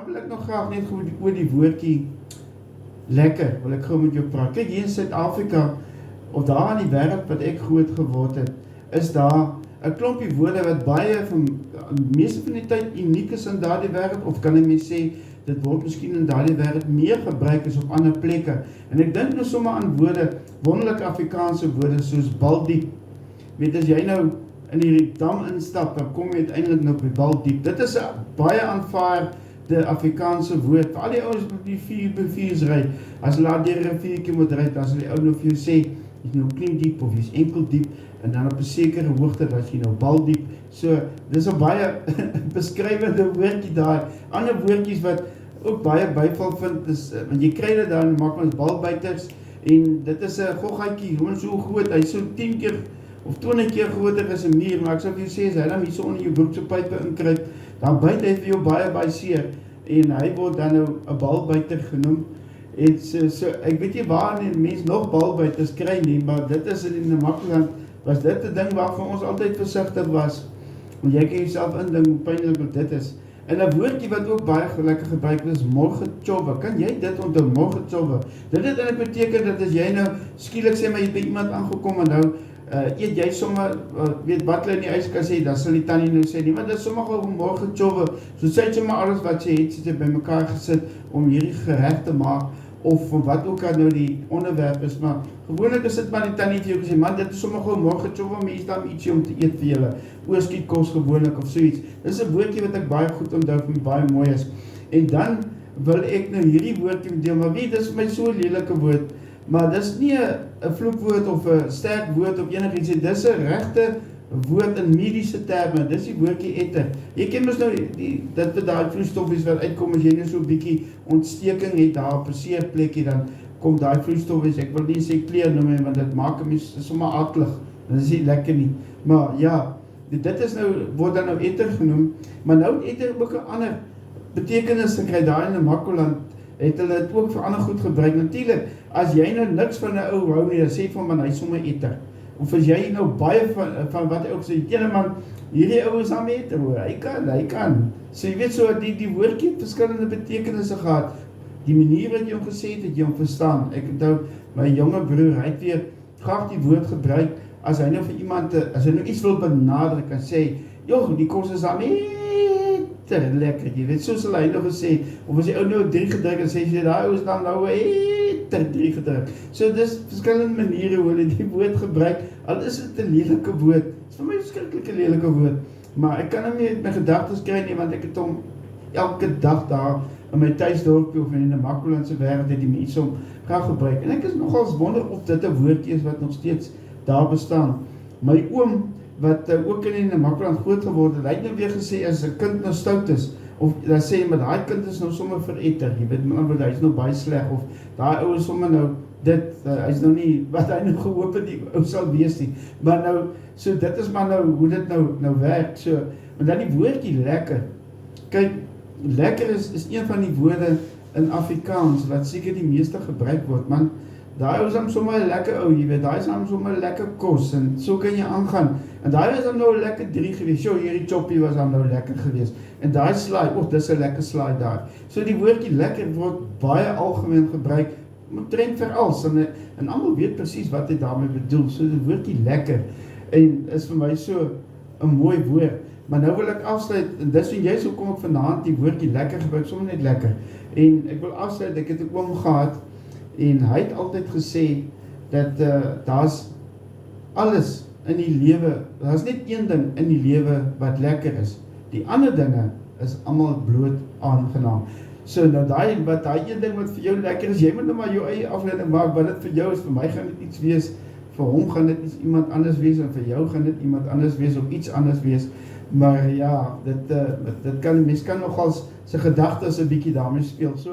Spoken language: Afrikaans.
wil ek nog graag net oor die woordjie lekker, wil ek gou met jou praat. Kyk, hier in Suid-Afrika, of daar in die wêreld wat ek groot geword het, is daar 'n klompie woorde wat baie meeste van die tyd uniek is in daardie wêreld, of kan ek mens sê, dit word miskien in daardie wêreld meer gebruik as op ander plekke. En ek dink nou sommer aan woorde, wonderlike Afrikaanse woorde soos baldiep. Weet, as jy nou in die dam instap, dan kom jy uiteindelik nou by baldiep. Dit is 'n baie aanvaarde Afrikaanse woord, vir al die ouens wat die 4x4's ry, as hulle daar deur 'n riviertjie moet ry, dan sal die ou nou vir jou sê, jy's nou knie diep of jy's enkel diep, en dan op 'n sekere hoogte dat jy nou baldiep. So, dis 'n baie beskrywende woordjie daar. Ander woordjies wat ook baie byval vind, is, want jy kry dit dan, maak ons balbuiters, en dit is 'n goggaatjie, gewoon so groot, hy so 10 keer of 20 keer groter as 'n muur, maar ek sal vir jou sê, as hy dan hier so onder jou broekspype inkruip, dan byt hy vir jou baie seer, en hy word dan nou 'n balbuiter genoem. En so ek weet nie waar die mens nog balbuiters kry nie, maar dit is in Namakwaland, was dit 'n ding waarvan ons altyd versigtig was, want jy kan jouself indink hoe pynlik wat dit is. En 'n woordjie wat ook baie lekker gebruik is, morgetjobbe. Kan jy dit onthou, morgetjobbe? Dit eintlik beteken dat as jy nou skielik sê maar jy het by iemand aangekom en nou eet jy sommer, weet wat hulle in die yskas het, dan sal die tannie nou sê nie, maar dit is sommer gou morgetjobbe. So sy het sommer alles wat sy het, sy bymekaar gesit om hierdie gereg te maak, of van wat ook al nou die onderwerp is, maar gewoonlik is dit maar die tannie vir jou gesê, man, dit is sommer gou morgetjobbe, mens daar ietsie om te eet vir julle, oorskietkos gewoonlik of so iets. Dit is 'n woordjie wat ek baie goed onthou, vir my baie mooi is. En dan wil ek nou hierdie woordjie deel, maar weet, dit is vir my so 'n lelike woord, maar dis nie 'n vloekwoord of 'n sterk woord of enigiets nie, dis 'n regte woord in mediese terme, dis die woordjie etter. Jy ken mos nou dit wat daai vloeistoffies wat uitkom, as jy net so 'n bietjie ontsteking het daar op 'n seer plekkie, dan kom daai vloeistoffies, ek wil nie sê kleur noem nie, want dit maak 'n mens sommer aklig, dit is nie lekker nie, maar ja, dit is nou, word dan nou etter genoem, maar nou het etter ook 'n ander betekenis gekry, daar in Namakwaland, het hulle dit ook vir ander goed gebruik. Natuurlik, as jy nou niks van 'n ou hou nie, dan sê van man, hy sommer etter. Of as jy nou baie van wat hy ook sê, ene man, hierdie ou is aan met hoor, hy kan. So jy weet so, die woordjie het verskillende betekenisse gehad. Die manier wat jy hom gesê het jy hom verstaan. Ek onthou, my jonge broer, hy het weer graag die woord gebruik, as hy nou vir iemand, as hy nou iets wil benadruk, en sê, joh, die kos is aan met lekker, jy weet, so sal hy nou gesê, of as die ou nou 3 gedruk, en sê jy, daai ou is dan nou 3 gedruk. So dis verskillende maniere hoe hulle die woord gebruik, al is dit 'n lelike woord, dit is vir my 'n verskriklike lelike woord, maar ek kan hom nie uit my gedagtes kry nie, want ek het hom elke dag daar in my tuisdorpie of in die Namakwalandse wêreld het die mense hom graag gebruik, en ek is nogals wonder of dit 'n woordjie is wat nog steeds daar bestaan. My oom, wat ook in die Namakwaland groot geword het, hy het nou weer gesê, as 'n kind nou stout is, of dan sê jy, maar daai kind is nou sommer veretter, jy weet, maar hy is nou baie sleg, of daai ou is sommer nou dit, hy is nou nie, wat hy nou gehoop het, die ou sal wees nie, maar nou, so dit is maar nou, hoe dit nou werk, so, en dan die woordjie lekker, kyk, lekker is een van die woorde in Afrikaans, wat seker die meeste gebruik word, man, daai is dan sommer 'n lekker ou, jy weet, daai is dan sommer 'n lekker kos, en so kan jy aangaan, en daai is dan nou 'n lekker 3 gewees, so hierdie choppie was dan nou lekker gewees, en daai slaai, dis 'n lekker slaai daar, so die woordjie lekker word baie algemeen gebruik, omtrent vir alles, en almal weet presies wat hy daarmee bedoel, so die woordjie lekker, en is vir my so 'n mooi woord, maar nou wil ek afsluit, en dis en juist hoekom ek vanaand die woordjie lekker gebruik, sommer net lekker, en ek wil afsluit, ek het 'n oom gehad, en hy het altyd gesê, dat daar's alles in die lewe, daar's net een ding in die lewe wat lekker is, die ander dinge is almal bloot aangenaam. So nou daai een ding wat vir jou lekker is, jy moet nou maar jou eie afleiding maak, wat dit vir jou is, vir my gaan dit iets wees, vir hom gaan dit iemand anders wees, en vir jou gaan dit iemand anders wees, of iets anders wees, maar ja, dit kan, mens kan nogals sy gedagtes 'n bietjie daarmee speel, so.